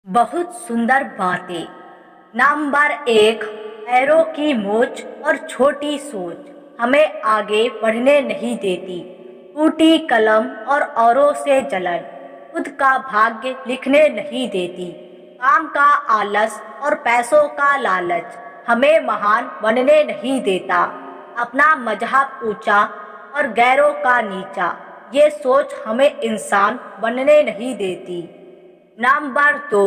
बहुत सुंदर बातें। नंबर एक, पैरों की मोच और छोटी सोच हमें आगे बढ़ने नहीं देती। टूटी कलम और औरों से जलन खुद का भाग्य लिखने नहीं देती। काम का आलस और पैसों का लालच हमें महान बनने नहीं देता। अपना मजहब ऊंचा और गैरों का नीचा, ये सोच हमें इंसान बनने नहीं देती। नंबर दो,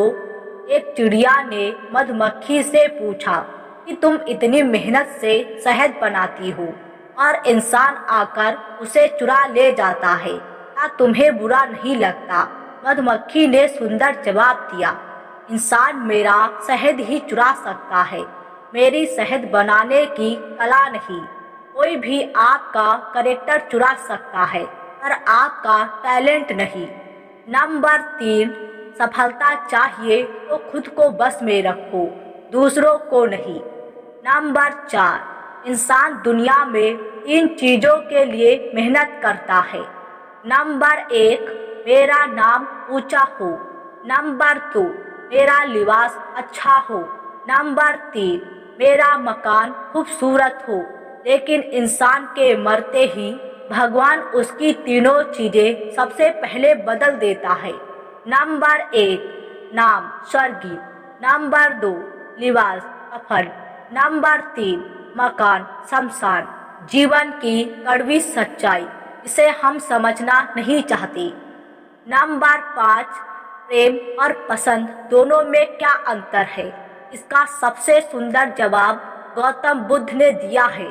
एक चिड़िया ने मधुमक्खी से पूछा कि तुम इतनी मेहनत से शहद बनाती हो और इंसान आकर उसे चुरा ले जाता है, क्या तुम्हें बुरा नहीं लगता? मधुमक्खी ने सुंदर जवाब दिया, इंसान मेरा शहद ही चुरा सकता है, मेरी शहद बनाने की कला नहीं। कोई भी आपका कैरेक्टर चुरा सकता है पर आपका टैलेंट नहीं। नंबर तीन, सफलता चाहिए तो खुद को बस में रखो, दूसरों को नहीं। नंबर चार, इंसान दुनिया में इन चीजों के लिए मेहनत करता है। नंबर एक, मेरा नाम ऊंचा हो। नंबर दो, मेरा लिबास अच्छा हो। नंबर तीन, मेरा मकान खूबसूरत हो। लेकिन इंसान के मरते ही भगवान उसकी तीनों चीजें सबसे पहले बदल देता है। नंबर एक, नाम स्वर्गीय। नंबर दो, लिबास कफन। नंबर तीन, मकान शमशान। जीवन की कड़वी सच्चाई, इसे हम समझना नहीं चाहते। नंबर पाँच, प्रेम और पसंद दोनों में क्या अंतर है? इसका सबसे सुंदर जवाब गौतम बुद्ध ने दिया है।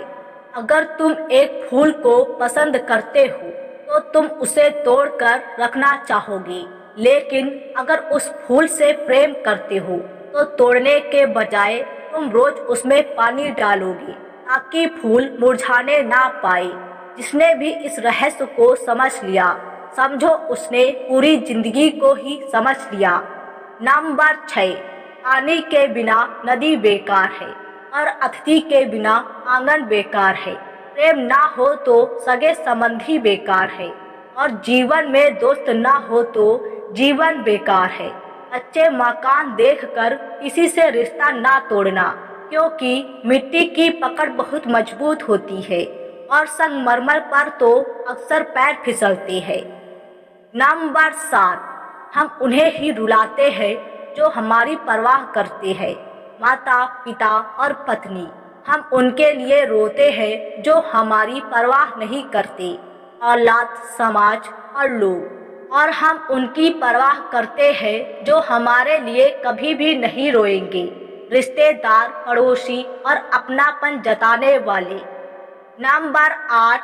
अगर तुम एक फूल को पसंद करते हो तो तुम उसे तोड़कर रखना चाहोगे, लेकिन अगर उस फूल से प्रेम करते हो तो तोड़ने के बजाय तुम रोज उसमें पानी डालोगे ताकि फूल मुरझाने ना पाए। जिसने भी इस रहस्य को समझ लिया, समझो उसने पूरी जिंदगी को ही समझ लिया। नंबर 6, पानी के बिना नदी बेकार है और अतिथि के बिना आंगन बेकार है। प्रेम ना हो तो सगे संबंधी बेकार है और जीवन में दोस्त ना हो तो जीवन बेकार है। अच्छे मकान देखकर किसी से रिश्ता ना तोड़ना, क्योंकि मिट्टी की पकड़ बहुत मजबूत होती है और संगमरमर पर तो अक्सर पैर फिसलते हैं। नंबर 7, हम उन्हें ही रुलाते हैं जो हमारी परवाह करते हैं। माता, पिता और पत्नी, हम उनके लिए रोते हैं जो हमारी परवाह नहीं करते। औलाद, समाज और लोग, और हम उनकी परवाह करते हैं जो हमारे लिए कभी भी नहीं रोएंगे। रिश्तेदार, पड़ोसी और अपनापन जताने वाले। नंबर 8,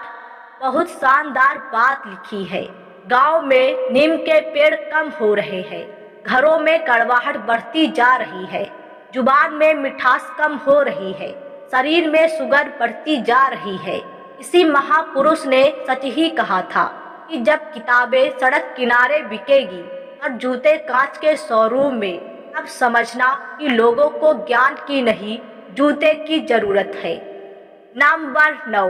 बहुत शानदार बात लिखी है। गांव में नीम के पेड़ कम हो रहे हैं, घरों में कड़वाहट बढ़ती जा रही है, जुबान में मिठास कम हो रही है, शरीर में शुगर बढ़ती जा रही है। इसी महापुरुष ने सच ही कहा था कि जब किताबें सड़क किनारे बिकेगी और जूते कांच के शोरूम में, तब समझना कि लोगों को ज्ञान की नहीं, जूते की जरूरत है। नंबर 9,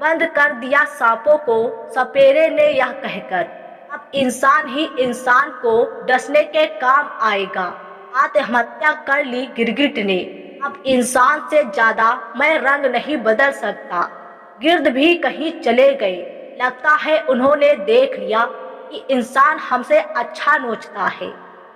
बंद कर दिया सांपों को सपेरे ने यह कहकर, अब इंसान ही इंसान को डसने के काम आएगा। आत्महत्या कर ली गिरगिट ने, अब इंसान से ज्यादा मैं रंग नहीं बदल सकता। गिर्द भी कहीं चले गए, लगता है उन्होंने देख लिया कि इंसान हमसे अच्छा नोचता है।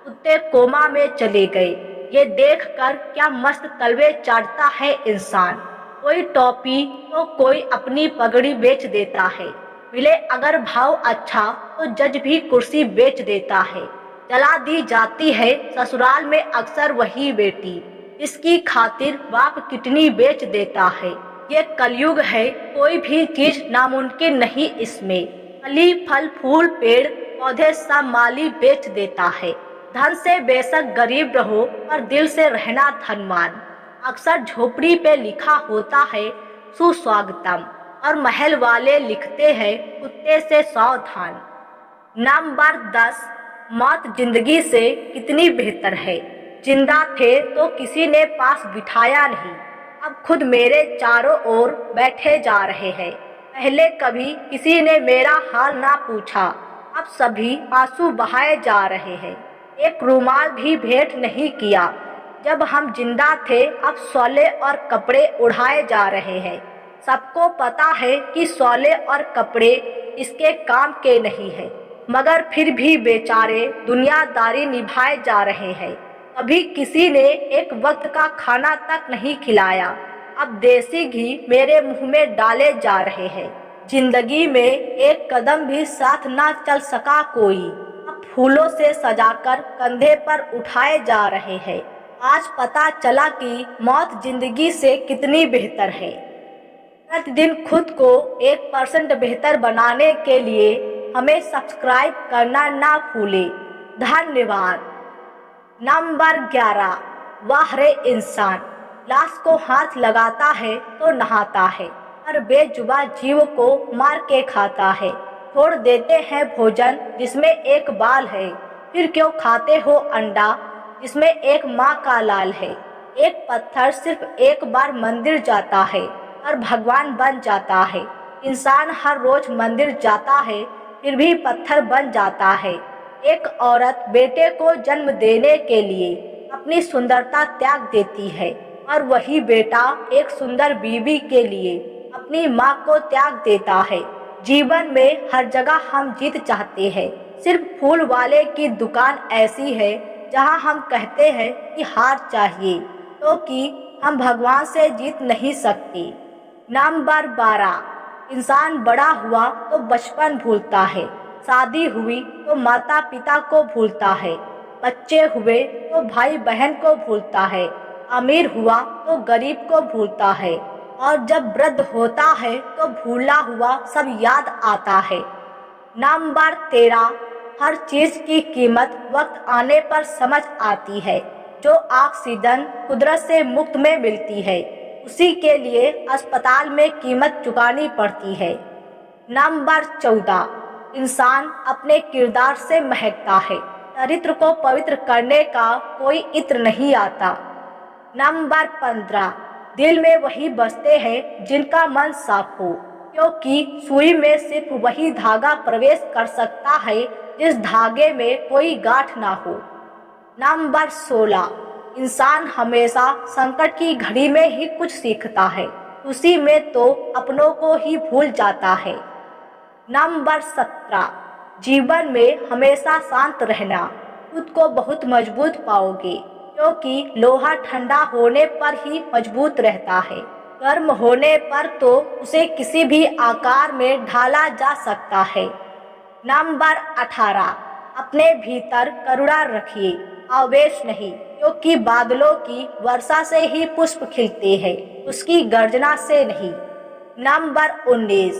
कुत्ते कोमा में चले गए, ये देखकर क्या मस्त तलवे चाटता है इंसान। कोई टोपी तो कोई अपनी पगड़ी बेच देता है, मिले अगर भाव अच्छा तो जज भी कुर्सी बेच देता है। जला दी जाती है ससुराल में अक्सर वही बेटी, इसकी खातिर बाप किडनी बेच देता है। ये कलयुग है, कोई भी चीज नामुमकिन नहीं इसमें। फली फल फूल पेड़ पौधे सब माली बेच देता है। धन से बेशक गरीब रहो पर दिल से रहना धनवान। अक्सर झोपड़ी पे लिखा होता है सुस्वागतम और महल वाले लिखते हैं कुत्ते से सावधान। नंबर 10, मौत जिंदगी से कितनी बेहतर है। जिंदा थे तो किसी ने पास बिठाया नहीं, अब खुद मेरे चारों ओर बैठे जा रहे हैं। पहले कभी किसी ने मेरा हाल ना पूछा, अब सभी आंसू बहाए जा रहे हैं। एक रुमाल भी भेंट नहीं किया। जब हम जिंदा थे, अब शौले और कपड़े उड़ाए जा रहे हैं। सबको पता है कि शौले और कपड़े इसके काम के नहीं है, मगर फिर भी बेचारे दुनियादारी निभाए जा रहे हैं। कभी किसी ने एक वक्त का खाना तक नहीं खिलाया, अब देसी घी मेरे मुंह में डाले जा रहे हैं। जिंदगी में एक कदम भी साथ ना चल सका कोई, अब फूलों से सजाकर कंधे पर उठाए जा रहे हैं। आज पता चला कि मौत जिंदगी से कितनी बेहतर है। प्रतिदिन खुद को 1% बेहतर बनाने के लिए हमें सब्सक्राइब करना ना भूलें। धन्यवाद। नंबर 11, वाह रे इंसान, लाश को हाथ लगाता है तो नहाता है, हर बेजुबा जीव को मार के खाता है। छोड़ देते हैं भोजन जिसमें एक बाल है, फिर क्यों खाते हो अंडा जिसमें एक माँ का लाल है। एक पत्थर सिर्फ एक बार मंदिर जाता है और भगवान बन जाता है। इंसान हर रोज मंदिर जाता है, फिर भी पत्थर बन जाता है। एक औरत बेटे को जन्म देने के लिए अपनी सुंदरता त्याग देती है, और वही बेटा एक सुंदर बीवी के लिए अपनी माँ को त्याग देता है। जीवन में हर जगह हम जीत चाहते हैं, सिर्फ फूल वाले की दुकान ऐसी है जहाँ हम कहते हैं कि हार चाहिए, क्योंकि हम भगवान से जीत नहीं सकते। नंबर 12, इंसान बड़ा हुआ तो बचपन भूलता है, शादी हुई तो माता पिता को भूलता है, बच्चे हुए तो भाई बहन को भूलता है, अमीर हुआ तो गरीब को भूलता है, और जब वृद्ध होता है तो भूला हुआ सब याद आता है। नंबर 13, हर चीज की कीमत वक्त आने पर समझ आती है। जो ऑक्सीजन कुदरत से मुफ्त में मिलती है, उसी के लिए अस्पताल में कीमत चुकानी पड़ती है। नंबर 14, इंसान अपने किरदार से महकता है, चरित्र को पवित्र करने का कोई इत्र नहीं आता। नंबर 15, दिल में वही बसते हैं जिनका मन साफ हो, क्योंकि सुई में सिर्फ वही धागा प्रवेश कर सकता है जिस धागे में कोई गांठ ना हो। नंबर 16, इंसान हमेशा संकट की घड़ी में ही कुछ सीखता है, उसी में तो अपनों को ही भूल जाता है। नंबर 17, जीवन में हमेशा शांत रहना, खुद को बहुत मजबूत पाओगे, क्योंकि लोहा ठंडा होने पर ही मजबूत रहता है, गर्म होने पर तो उसे किसी भी आकार में ढाला जा सकता है। नंबर 18, अपने भीतर करुणा रखिए, आवेश नहीं, क्योंकि बादलों की वर्षा से ही पुष्प खिलते हैं, उसकी गर्जना से नहीं। नंबर 19,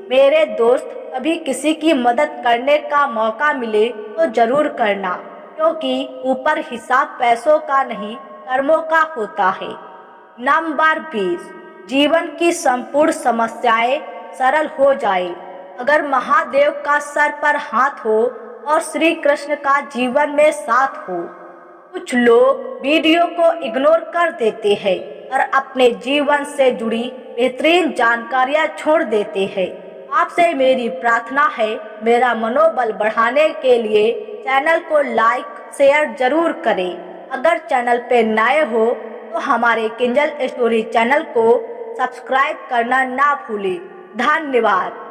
मेरे दोस्त, कभी किसी की मदद करने का मौका मिले तो जरूर करना, क्योंकि ऊपर हिसाब पैसों का नहीं कर्मों का होता है। नंबर 20, जीवन की संपूर्ण समस्याएं सरल हो जाए अगर महादेव का सर पर हाथ हो और श्री कृष्ण का जीवन में साथ हो। कुछ लोग वीडियो को इग्नोर कर देते हैं और अपने जीवन से जुड़ी बेहतरीन जानकारियां छोड़ देते हैं। आपसे मेरी प्रार्थना है, मेरा मनोबल बढ़ाने के लिए चैनल को लाइक शेयर जरूर करें। अगर चैनल पे नए हो तो हमारे किंजल स्टोरी चैनल को सब्सक्राइब करना ना भूलें। धन्यवाद।